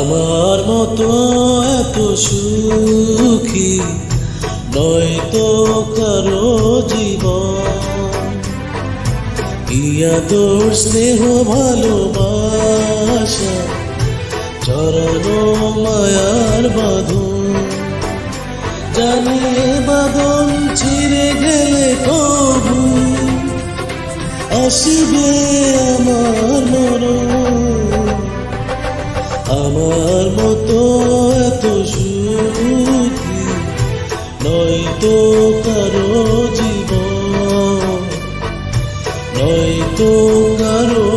আমার মতো এত সুখী নয়তো কারো জীবন, ইয়া তোর স্নেহ ভালোবাসা চরণ মায়ার বাঁধন। জানিয়ে বাঁধন ছিঁড়ে গেলে কবু আসবে আমার মরণ। আমার মতো এত সুখী নয়তো কারো জীবন, নয়তো কারো